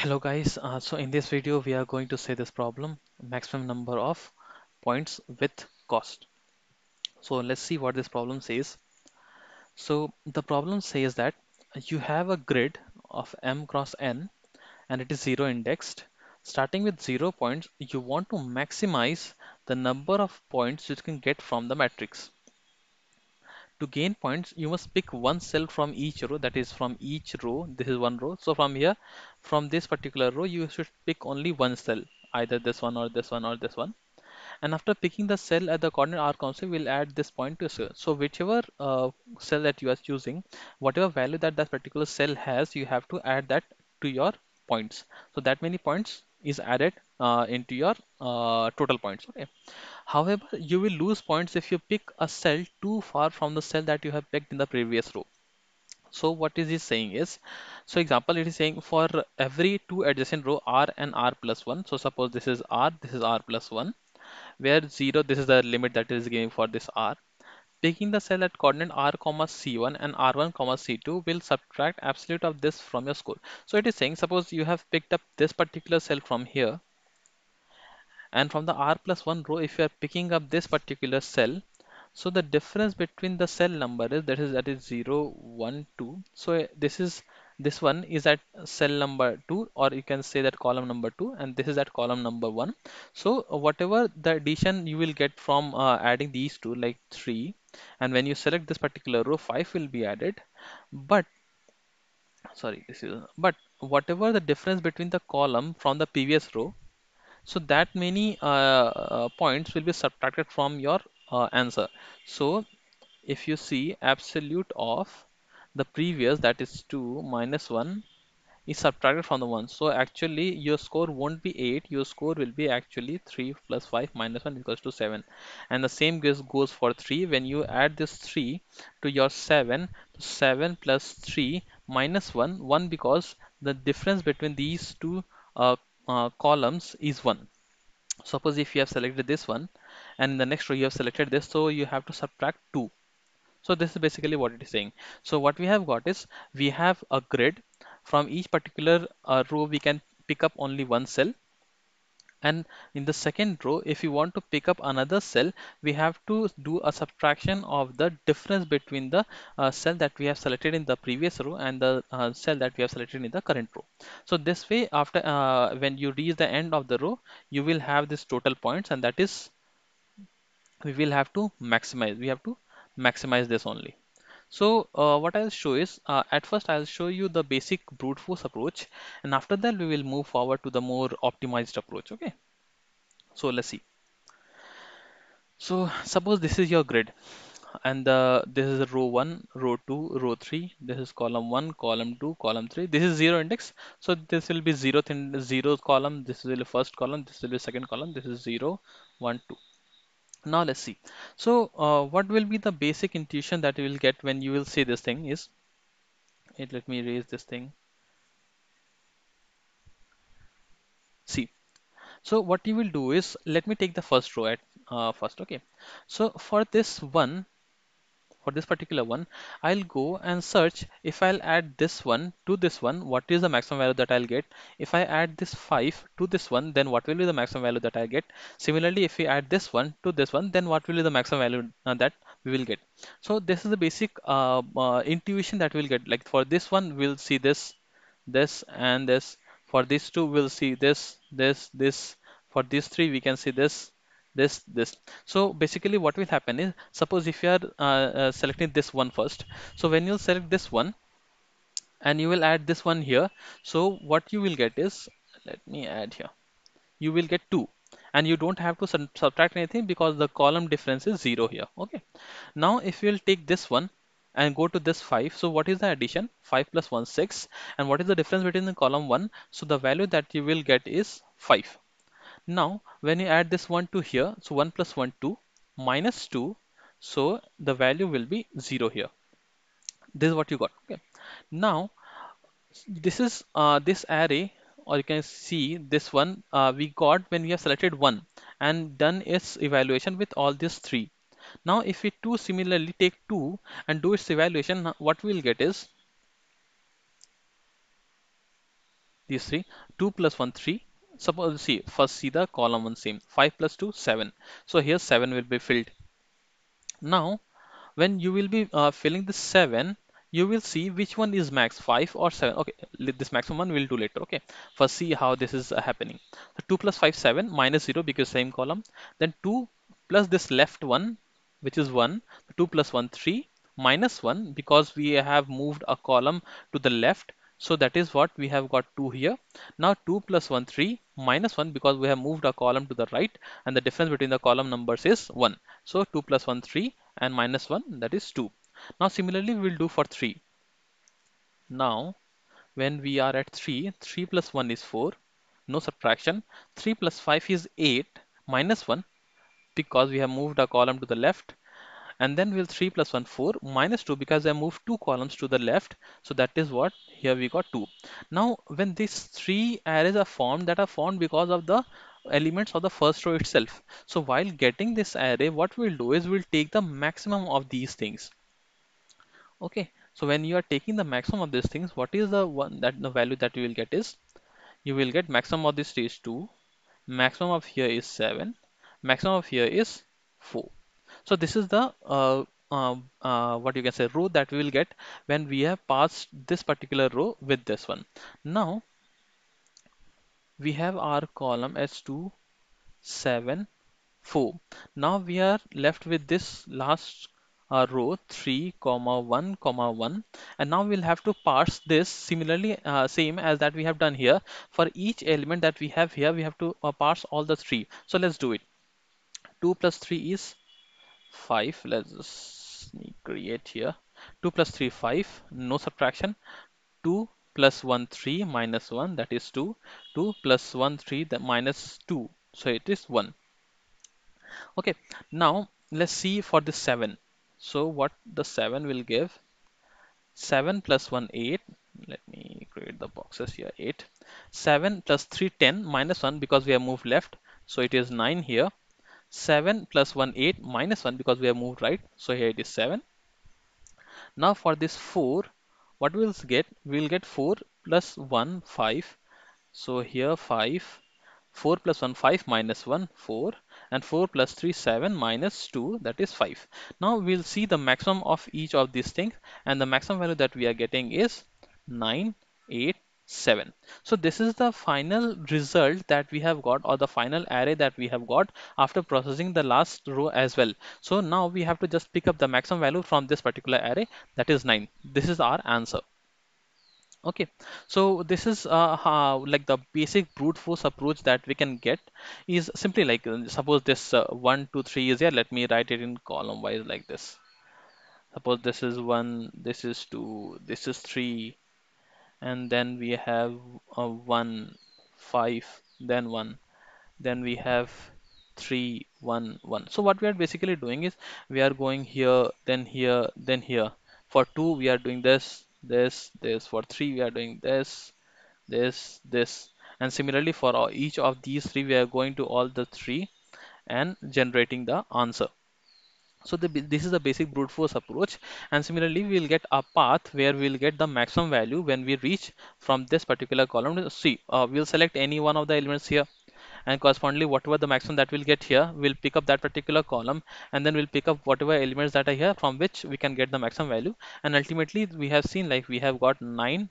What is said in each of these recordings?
Hello guys, so in this video we are going to say this problem maximum number of points with cost. So let's see what this problem says. So the problem says that you have a grid of m cross n and it is zero indexed. Starting with 0 points, you want to maximize the number of points you can get from the matrix. To gain points, you must pick one cell from each row, that is from each row. This is one row. So from here, from this particular row, you should pick only one cell, either this one or this one or this one. And after picking the cell at the coordinate r constant, we'll add this point to cell. So whichever cell that you are choosing, whatever value that that particular cell has, you have to add that to your points. So that many points is added into your total points. Okay. However, you will lose points if you pick a cell too far from the cell that you have picked in the previous row. So what is this saying is, so example, it is saying for every two adjacent row r and r plus 1. So suppose this is r plus 1, where 0, this is the limit that is giving for this r. Taking the cell at coordinate r comma c1 and r1 comma c2 will subtract absolute of this from your score. So it is saying, suppose you have picked up this particular cell from here, and from the r plus 1 row, if you are picking up this particular cell, so the difference between the cell number is that is 0 1 2. So this one is at cell number 2, or you can say that column number 2, and this is at column number 1. So whatever the addition you will get from adding these two, like 3, and when you select this particular row, 5 will be added. But sorry, this is but whatever the difference between the column from the previous row, so that many points will be subtracted from your answer. So if you see absolute of the previous, that is 2 minus 1, is subtracted from the 1. So actually your score won't be 8, your score will be actually 3 plus 5 minus 1 equals to 7. And the same goes for 3. When you add this 3 to your 7, 7 plus 3 minus 1, 1, because the difference between these two uh, columns is 1. Suppose if you have selected this one and in the next row you have selected this, so you have to subtract 2. So this is basically what it is saying. So what we have got is, we have a grid. From each particular row we can pick up only one cell, and in the second row, if you want to pick up another cell, we have to do a subtraction of the difference between the cell that we have selected in the previous row and the cell that we have selected in the current row. So this way, after when you reach the end of the row, you will have this total points, and that is, we have to maximize this only. So what I'll show is, at first I'll show you the basic brute force approach, and after that we will move forward to the more optimized approach. Okay, so let's see. So suppose this is your grid, and this is row 1, row 2, row 3. This is column 1, column 2, column 3. This is zero index, so this will be zeroth column. This will be first column. This will be second column. This is 0 1 2. Now let's see. So what will be the basic intuition that you will get when you will see this thing is, let me erase this thing. See, so what you will do is, let me take the first row at first. Okay, so for this particular one, I'll go and search. If I'll add this one to this one, what is the maximum value that I'll get? If I add this 5 to this one, then what will be the maximum value that I get? Similarly, if we add this one to this one, then what will be the maximum value that we will get? So this is the basic intuition that we'll get. Like for this one, we'll see this, and this. For these two, we'll see this. For these three, we can see this. So basically what will happen is, suppose if you are selecting this one first, so when you select this one and you will add this one here, so what you will get is, let me add here, you will get 2, and you don't have to subtract anything because the column difference is 0 here. Okay, now if you'll take this one and go to this 5, so what is the addition? 5 plus 1 6, and what is the difference between the column 1? So the value that you will get is 5. Now, when you add this 1 to here, so 1 plus 1, 2, minus 2, so the value will be 0 here. This is what you got. Okay. Now, this is this array, or you can see this one we got when we have selected 1 and done its evaluation with all these 3. Now, if we too similarly take 2 and do its evaluation, what we'll get is, these three. 2 plus 1 3. Suppose, see, first see the column one same. 5 plus 2 7. So here 7 will be filled. Now when you will be filling the 7, you will see which one is max, 5 or 7. Okay, this maximum one we'll do later. Okay, first see how this is happening. So 2 plus 5 7 minus 0 because same column. Then 2 plus this left one, which is 1. 2 plus 1 3 minus 1 because we have moved a column to the left. So that is what we have got 2 here. Now 2 plus 1 3 minus 1 because we have moved a column to the right, and the difference between the column numbers is 1. So 2 plus 1 3 and minus 1, that is 2. Now similarly we'll do for 3. Now when we are at 3, 3 plus 1 is 4, no subtraction. 3 plus 5 is 8 minus 1 because we have moved a column to the left, and then we'll 3 plus 1 4 minus 2 because I moved two columns to the left, so that is what here we got 2. Now when these three arrays are formed, that are formed because of the elements of the first row itself. So while getting this array, what we'll do is we'll take the maximum of these things. Okay, so when you are taking the maximum of these things, what is the one that the value that you will get is, you will get maximum of this is 2, maximum of here is 7, maximum of here is 4. So this is the what you can say row that we will get when we have passed this particular row with this one. Now we have our column as 2 7 4. Now we are left with this last row 3 comma 1 comma 1, and now we'll have to parse this similarly, same as that we have done here. For each element that we have here, we have to parse all the three. So let's do it. 2 plus 3 is 5. Let's just create here. 2 plus 3 5, no subtraction. 2 plus 1 3 minus 1, that is 2. 2 plus 1 3, that minus 2, so it is 1. Okay, now let's see for the 7. So what the 7 will give, 7 plus 1 8. Let me create the boxes here. 8. 7 plus 3 10 minus 1 because we have moved left, so it is 9 here. 7 plus 1 8 minus 1 because we have moved right, so here it is 7. Now for this 4, what we'll get, we'll get 4 plus 1 5. So here 5, 4 plus 1 5 minus 1 4, and 4 plus 3 7 minus 2, that is 5. Now we'll see the maximum of each of these things, and the maximum value that we are getting is 9 8 7. So this is the final result that we have got, or the final array that we have got after processing the last row as well. So now we have to just pick up the maximum value from this particular array, that is 9. This is our answer. Okay, so this is how, like the basic brute force approach that we can get is simply like, suppose this 1 2 3 is here. Let me write it in column wise like this. Suppose this is 1, this is 2, this is 3, and then we have 1 5, then 1, then we have 3 1 1. So what we are basically doing is we are going here, then here, then here. For 2 we are doing this. For 3 we are doing this, and similarly for each of these three we are going to all the three and generating the answer. So this is the basic brute force approach, and similarly we will get a path where we'll get the maximum value when we reach from this particular column. See, we'll select any one of the elements here, and correspondingly whatever the maximum that we'll get here, we'll pick up that particular column, and then we'll pick up whatever elements that are here from which we can get the maximum value. And ultimately we have seen, like, we have got 9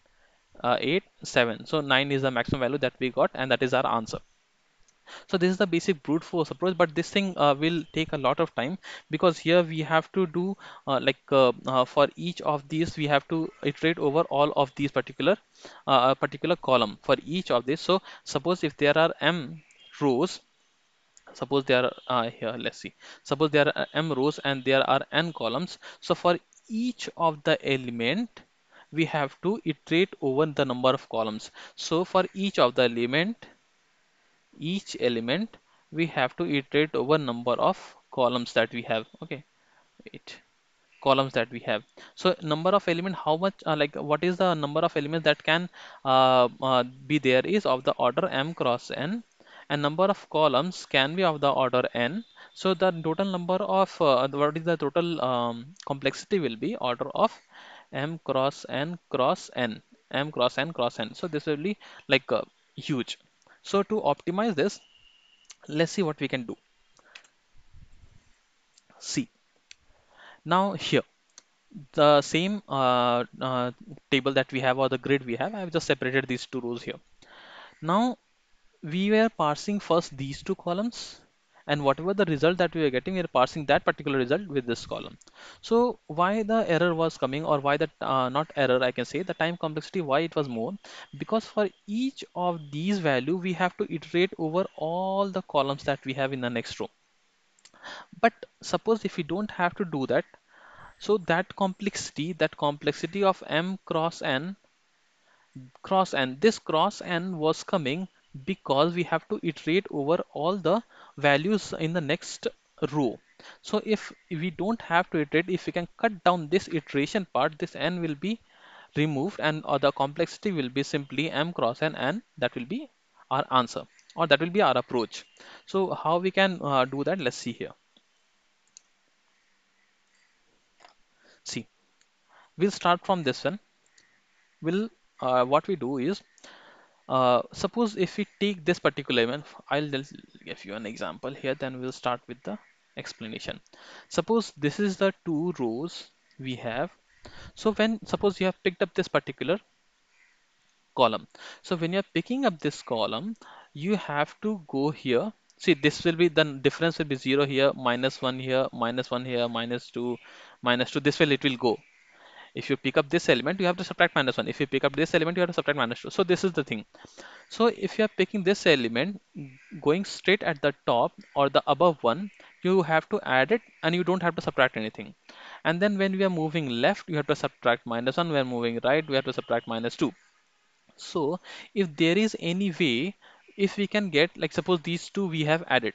8 7. So 9 is the maximum value that we got, and that is our answer. So this is the basic brute force approach, but this thing will take a lot of time, because here we have to do for each of these we have to iterate over all of these particular column for each of this. So suppose if there are m rows, suppose there are here, let's see, suppose there are m rows and there are n columns. So for each of the element we have to iterate over the number of columns. So for each element we have to iterate over number of columns that we have. Okay, wait, columns that we have. So number of element, how much, like what is the number of elements that can be there is of the order m cross n, and number of columns can be of the order n. So the total number of what is the total complexity will be order of m cross n, m cross n cross n. So this will be like huge. So to optimize this, let's see what we can do. See, now here the same table that we have, or the grid we have, I've just separated these two rows here. Now we were parsing first these two columns, and whatever the result that we were getting, we are parsing that particular result with this column. So why the error was coming, or why that not error, I can say the time complexity, why it was more, because for each of these value we have to iterate over all the columns that we have in the next row. But suppose if we don't have to do that, so that complexity of m cross n, this cross n was coming because we have to iterate over all the values in the next row. So if we don't have to iterate, if we can cut down this iteration part, this n will be removed, and the complexity will be simply m cross n, and that will be our answer, or that will be our approach. So how we can do that? Let's see here. See, we'll start from this one. We'll what we do is, suppose if we take this particular one, I'll just give you an example here, then we'll start with the explanation. Suppose this is the two rows we have. So when suppose you have picked up this particular column. So when you're picking up this column, you have to go here. See, this will be the difference will be 0 here, -1 here, -1 here, -2, -2. This way it will go. If you pick up this element, you have to subtract -1. If you pick up this element, you have to subtract -2. So this is the thing. So if you are picking this element, going straight at the top or the above one, you have to add it and you don't have to subtract anything. And then when we are moving left, you have to subtract -1. We are moving right, we have to subtract -2. So if there is any way, if we can get, like suppose these two we have added.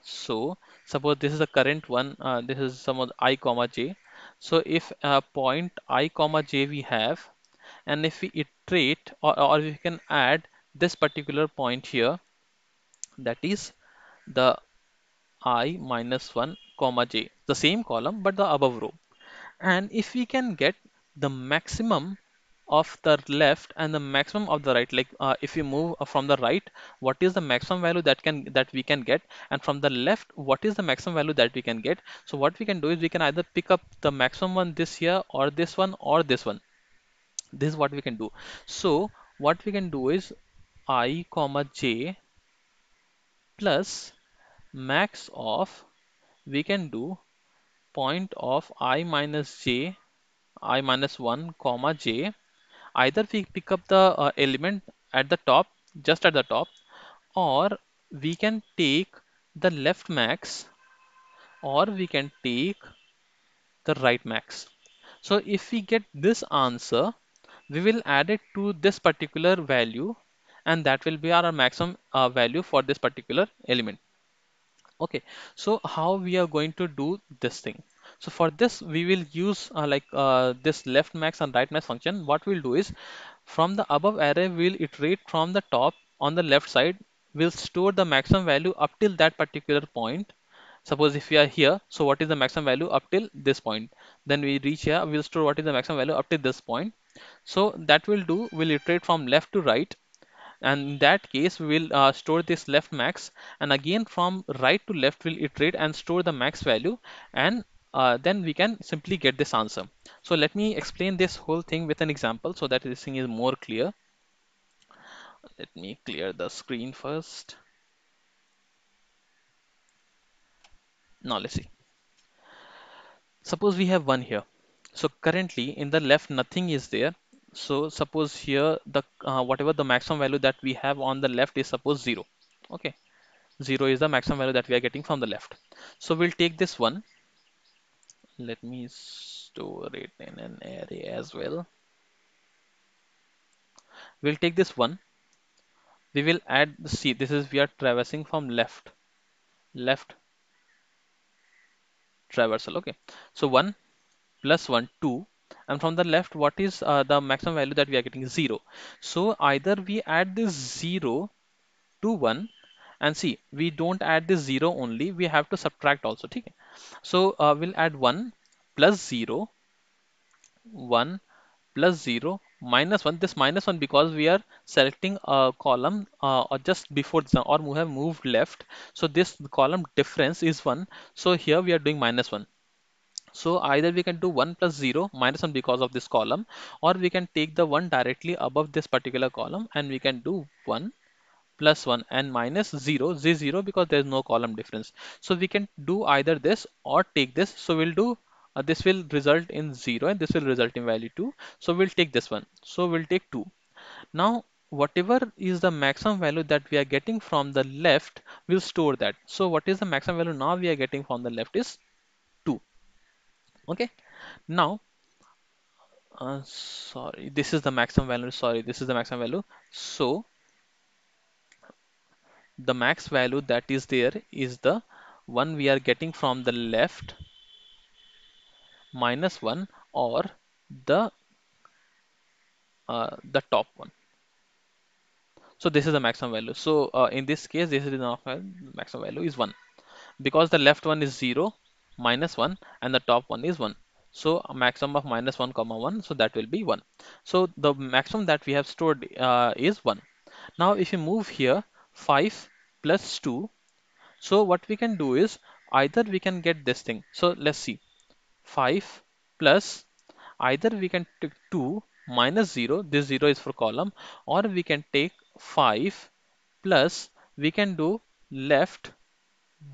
So suppose this is the current one, this is some of the I comma j. So if point I comma j we have, and if we iterate, or we can add this particular point here, that is the I -1 comma j, the same column but the above row. And if we can get the maximum of the left and the maximum of the right, like if we move from the right, what is the maximum value that we can get, and from the left, what is the maximum value that we can get. So what we can do is we can either pick up the maximum one this here, or this one, or this one. This is what we can do. So what we can do is I comma j plus max of, we can do point of I minus j, I minus 1 comma j. Either we pick up the element at the top, just at the top, or we can take the left max, or we can take the right max. So if we get this answer, we will add it to this particular value, and that will be our maximum value for this particular element. Okay, so how we are going to do this thing? So for this, we will use this left max and right max function. What we'll do is, from the above array, we'll iterate from the top on the left side. We'll store the maximum value up till that particular point. Suppose if we are here, so what is the maximum value up till this point? Then we reach here, we'll store what is the maximum value up till this point. So that will do, we'll iterate from left to right, and in that case we will store this left max, and again from right to left we'll iterate and store the max value, and then we can simply get this answer. So let me explain this whole thing with an example so that this thing is more clear. Let me clear the screen first. Now let's see. Suppose we have one here. So currently in the left nothing is there. So suppose here the whatever the maximum value that we have on the left is suppose 0. Okay, 0 is the maximum value that we are getting from the left. So we'll take this one. Let me store it in an array as well. We'll take this one. We will add the C. This is, we are traversing from left traversal. Okay. So 1 plus 1, 2. And from the left, what is the maximum value that we are getting? 0. So either we add this 0 to 1, and see, we don't add this 0 only, we have to subtract also. Okay. So we'll add 1 plus 0, 1 plus 0 minus 1. This minus 1 because we are selecting a column or just before the, or we have moved left. So this column difference is 1. So here we are doing minus 1. So either we can do 1 plus 0 minus 1 because of this column, or we can take the 1 directly above this particular column and we can do 1 plus 1 and minus 0 z 0 because there is no column difference. So we can do either this or take this. So we'll do this will result in 0 and this will result in value 2. So we'll take this one. So we'll take 2. Now whatever is the maximum value that we are getting from the left, we'll store that. So what is the maximum value now we are getting from the left is 2. Okay. Now sorry, this is the maximum value. Sorry, this is the maximum value. So the max value that is there is the one we are getting from the left minus 1 or the top one. So this is the maximum value. So in this case, this is the maximum value is 1 because the left one is 0 minus 1 and the top one is 1. So a maximum of minus 1 comma 1, so that will be 1. So the maximum that we have stored is 1. Now if you move here 5 plus 2, so what we can do is either we can get this thing. So let's see, 5 plus, either we can take 2 minus 0, this 0 is for column, or we can take 5 plus, we can do left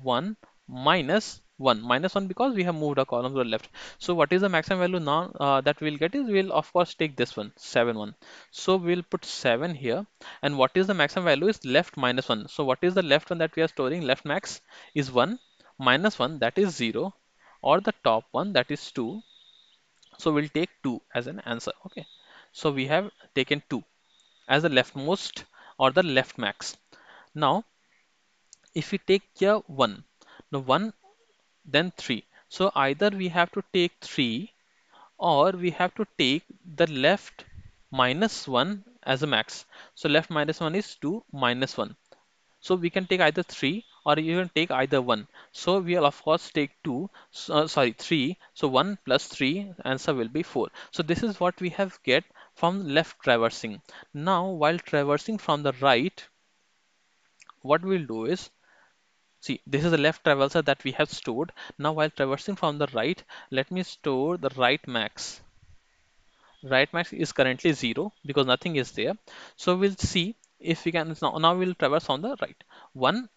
1 minus 1 minus 1 because we have moved a column to the left. So what is the maximum value now that we'll get is we'll of course take this one 7 1. So we'll put 7 here, and what is the maximum value is left minus 1. So what is the left one that we are storing? Left max is 1 minus 1, that is 0, or the top one, that is 2. So we'll take 2 as an answer. Okay, so we have taken 2 as the leftmost or the left max. Now if we take here 1, the 1 then 3. So either we have to take 3 or we have to take the left minus 1 as a max. So left minus 1 is 2 minus 1. So we can take either 3 or you can take either 1. So we'll of course take 2, sorry 3. So 1 plus 3, answer will be 4. So this is what we have get from left traversing. Now while traversing from the right, what we'll do is, see, this is the left traverser that we have stored. Now while traversing from the right, let me store the right max. Right max is currently 0 because nothing is there. So we'll see if we can, now we'll traverse on the right. 1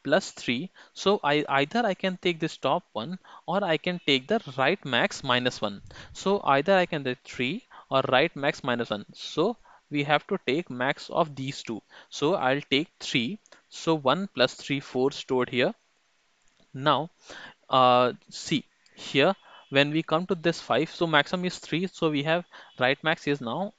plus 3. So either I can take this top one or I can take the right max minus 1. So either I can take 3 or right max minus 1. So we have to take max of these two. So I'll take 3. So 1 plus 3, 4 stored here. Now see here, when we come to this 5, so maximum is 3, so we have right max is now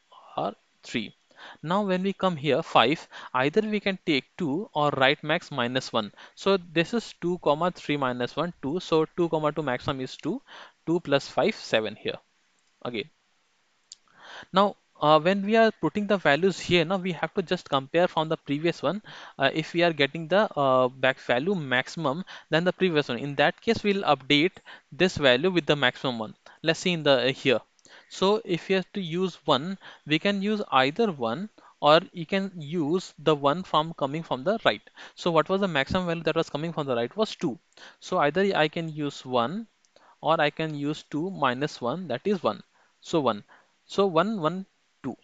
3. Now when we come here 5, either we can take 2 or right max minus 1. So this is 2 comma 3 minus 1 2, so 2 comma 2 maximum is 2, 2 plus 5 7 here again. Now, when we are putting the values here, now we have to just compare from the previous one. If we are getting the back value maximum than the previous one, in that case, we'll update this value with the maximum one. Let's see in the here. So if you have to use one, we can use either one or you can use the one from coming from the right. So what was the maximum value that was coming from the right was 2. So either I can use 1 or I can use 2 minus 1, that is 1. So 1. So 1 1 2.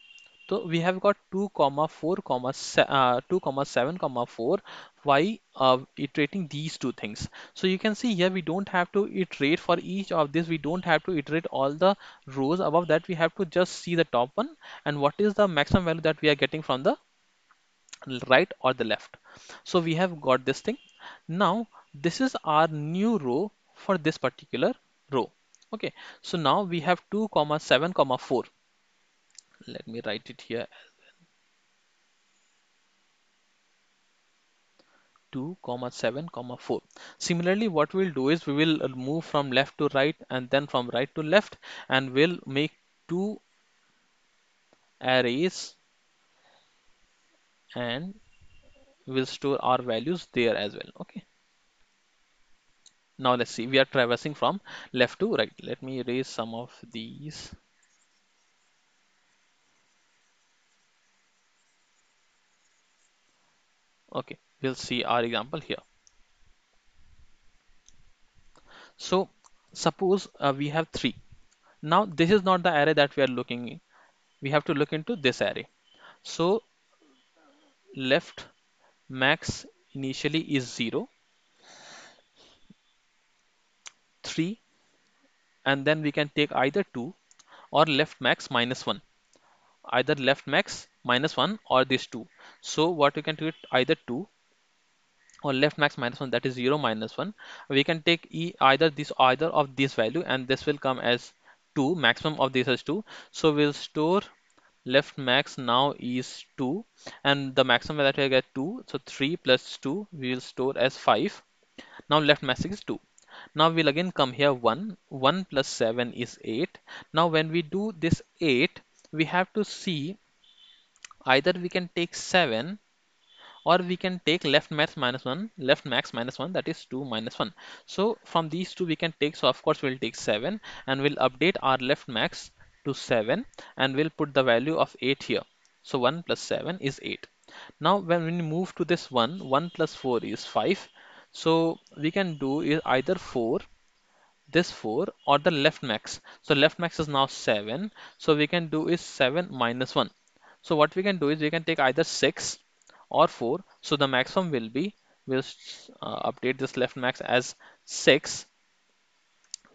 So we have got 2 comma 4 comma 2 comma 7 comma 4. Why iterating these two things? So you can see here we don't have to iterate for each of this. We don't have to iterate all the rows above that. We have to just see the top one and what is the maximum value that we are getting from the right or the left. So we have got this thing. Now this is our new row for this particular row. Okay, so now we have 2 comma 7 comma 4. Let me write it here, 2 comma 7 comma 4. Similarly, what we'll do is we will move from left to right and then from right to left, and we'll make two arrays and we'll store our values there as well. Okay, now let's see, we are traversing from left to right. Let me erase some of these. Okay, we'll see our example here. So suppose we have 3. Now this is not the array that we are looking in. We have to look into this array. So left max initially is 0, 3, and then we can take either 2 or left max minus 1. Either left max minus 1 or this 2. So what we can do it either 2 or left max minus 1, that is 0 minus 1. We can take either of this value, and this will come as 2. Maximum of this is 2. So we'll store left max now is 2, and the maximum that we get 2. So 3 plus 2 we will store as 5. Now left max is 2. Now we'll again come here 1. 1 plus 7 is 8. Now when we do this 8, we have to see either we can take 7 or we can take left max minus 1, that is 2 minus 1. So from these two we can take, so of course we'll take 7 and we'll update our left max to 7 and we'll put the value of 8 here. So 1 plus 7 is 8. Now when we move to this 1 plus 4 is 5. So we can do is either 4, this 4, or the left max. So left max is now 7. So we can do is 7 minus 1. So what we can do is we can take either 6 or 4. So the maximum will be, we'll update this left max as 6,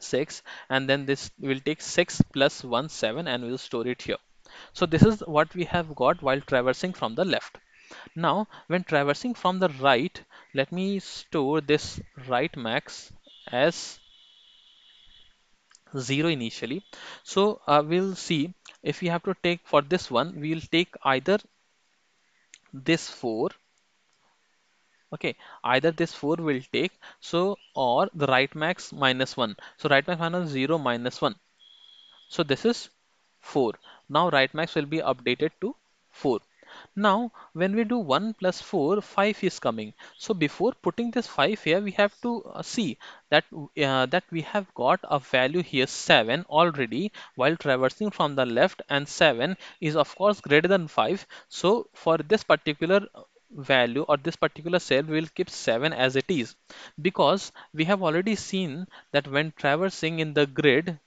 6, and then this will take 6 plus 1, 7, and we'll store it here. So this is what we have got while traversing from the left. Now, when traversing from the right, let me store this right max as 0 initially. So we'll see if we have to take for this one, we'll take either this 4. Okay, either this 4 will take, so or the right max minus 1. So right max minus 0 minus 1. So this is 4. Now right max will be updated to 4. Now when we do 1 plus 4, 5 is coming. So before putting this 5 here, we have to see that that we have got a value here 7 already while traversing from the left, and 7 is of course greater than 5. So for this particular value or this particular cell, we will keep 7 as it is, because we have already seen that when traversing in the grid,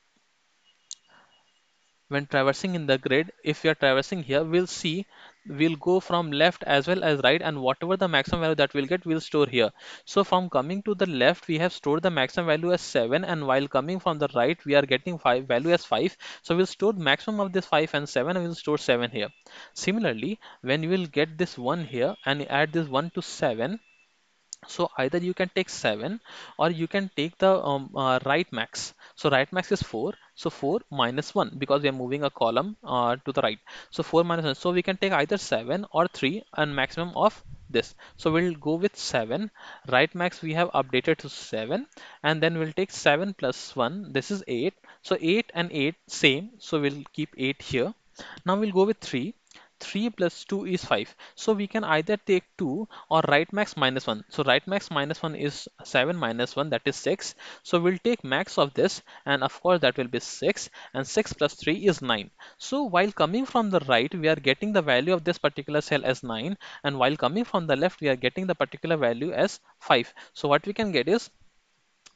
if we are traversing here, we'll see we'll go from left as well as right, and whatever the maximum value that we'll get, we'll store here. So from coming to the left, we have stored the maximum value as 7, and while coming from the right, we are getting 5 value as 5. So we'll store maximum of this 5 and 7, and we'll store 7 here. Similarly, when you will get this 1 here and add this 1 to 7, so either you can take 7 or you can take the right max. So right max is 4. So 4 minus 1, because we are moving a column to the right. So 4 minus 1. So we can take either 7 or 3 and maximum of this. So we'll go with 7. Right max we have updated to 7, and then we'll take 7 plus 1. This is 8. So 8 and 8 same. So we'll keep 8 here. Now we'll go with 3. 3 plus 2 is 5. So we can either take 2 or right max minus 1. So right max minus 1 is 7 minus 1, that is 6. So we'll take max of this, and of course that will be 6, and 6 plus 3 is 9. So while coming from the right, we are getting the value of this particular cell as 9, and while coming from the left, we are getting the particular value as 5. So what we can get is,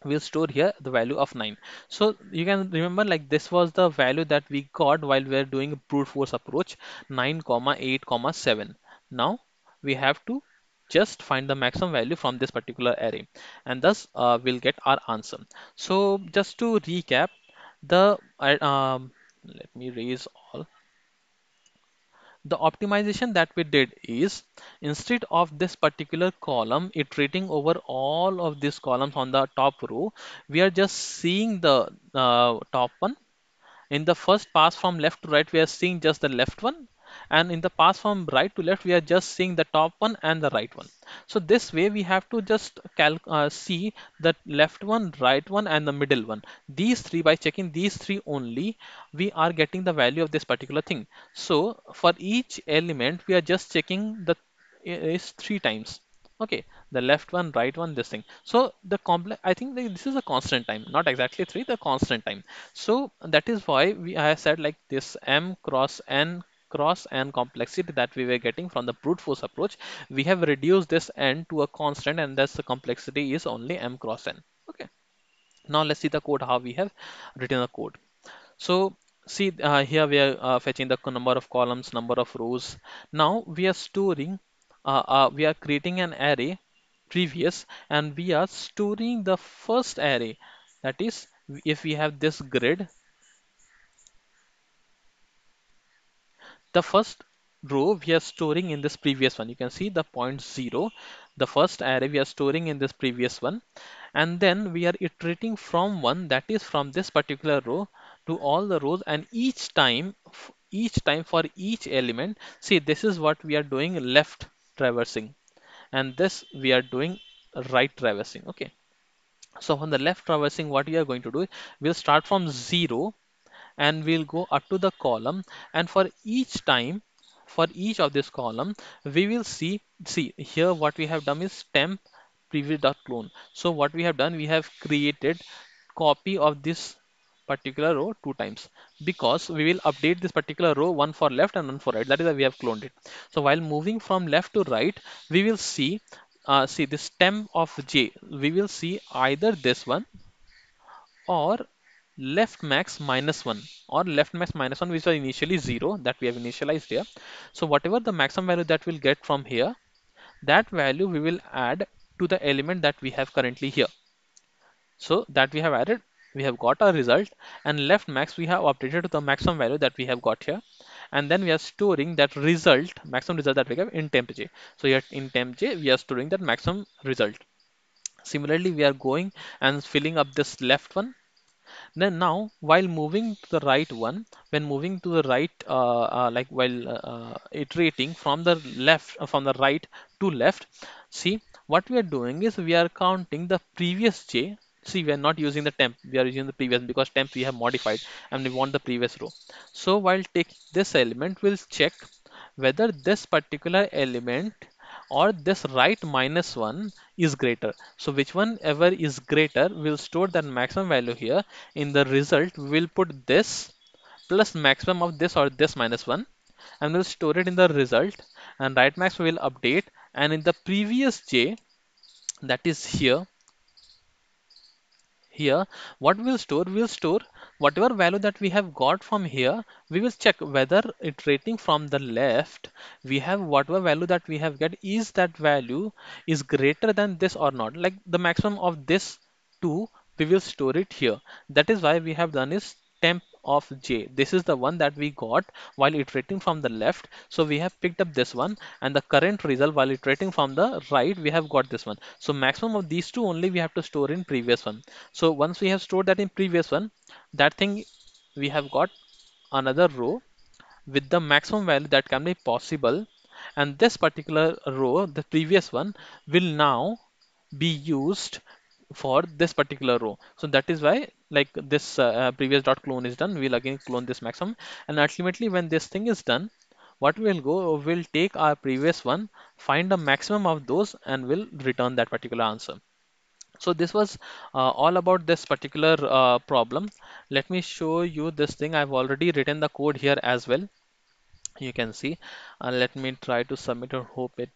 we'll store here the value of 9. So you can remember, like, this was the value that we got while we are doing a brute force approach, 9 comma 8 comma 7. Now we have to just find the maximum value from this particular array, and thus we'll get our answer. So just to recap, the let me raise all. The optimization that we did is, instead of this particular column iterating over all of these columns on the top row, we are just seeing the top one. In the first pass from left to right, we are seeing just the left one, and in the pass from right to left, we are just seeing the top one and the right one. So this way we have to just see the left one, right one, and the middle one. These three, by checking these three only, we are getting the value of this particular thing. So for each element, we are just checking the is 3 times. Okay, the left one, right one, this thing. So the complex, I think that this is a constant time, not exactly 3, the constant time. So that is why I said like this, m cross n cross n complexity that we were getting from the brute force approach, we have reduced this n to a constant, and thus the complexity is only m cross n. Okay. Now let's see the code, how we have written the code. So see, here we are fetching the number of columns, number of rows. Now we are storing, we are creating an array previous, and we are storing the first array. That is, if we have this grid, the first row we are storing in this previous one. You can see the point 0, the first array we are storing in this previous one, and then we are iterating from one, that is from this particular row to all the rows, and each time for each element, see, this is what we are doing, left traversing, and this we are doing right traversing. Okay, so on the left traversing, what we are going to do, we'll start from 0 and we'll go up to the column, and for each time, for each of this column, we will see here what we have done is temp previous dot clone. So what we have done, we have created copy of this particular row two times, because we will update this particular row, one for left and one for right. That is why we have cloned it. So while moving from left to right, we will see this temp of j, we will see either this one or left max minus 1, or left max minus 1, which was initially 0 that we have initialized here. So whatever the maximum value that we'll get from here, that value we will add to the element that we have currently here. So that we have added, we have got a result, and left max we have updated to the maximum value that we have got here, and then we are storing that result, maximum result that we have in temp j. So here in temp j we are storing that maximum result. Similarly, we are going and filling up this left one. Then now, while moving to the right one, when moving to the right, like while iterating from the from the right to left, see what we are doing is we are counting the previous j. See, we are not using the temp, we are using the previous, because temp we have modified and we want the previous row. So while take this element, we'll check whether this particular element or this right minus 1 is greater. So which one ever is greater, we'll store that maximum value here. In the result, we'll put this plus maximum of this or this minus 1, and we'll store it in the result, and right max will update, and in the previous j, that is here, what we'll store whatever value that we have got from here. We will check whether iterating from the left, we have whatever value that we have get, is that value is greater than this or not, like the maximum of this 2, we will store it here. That is why we have done is temp of j. This is the one that we got while iterating from the left, so we have picked up this one, and the current result while iterating from the right, we have got this one. So maximum of these two only we have to store in previous one. So once we have stored that in previous one, that thing, we have got another row with the maximum value that can be possible, and this particular row, the previous one, will now be used for this particular row. So that is why, like, this previous dot clone is done, we'll again clone this maximum, and ultimately when this thing is done, what we'll take our previous one, find the maximum of those, and we'll return that particular answer. So this was all about this particular problem. Let me show you this thing. I've already written the code here as well. You can see. Let me try to submit or hope it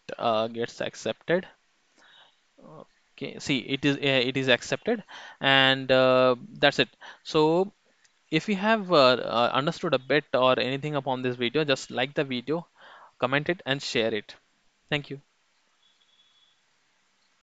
gets accepted. Okay, see, it is accepted, and that's it. So if you have understood a bit or anything upon this video, just like the video, comment it and share it. Thank you.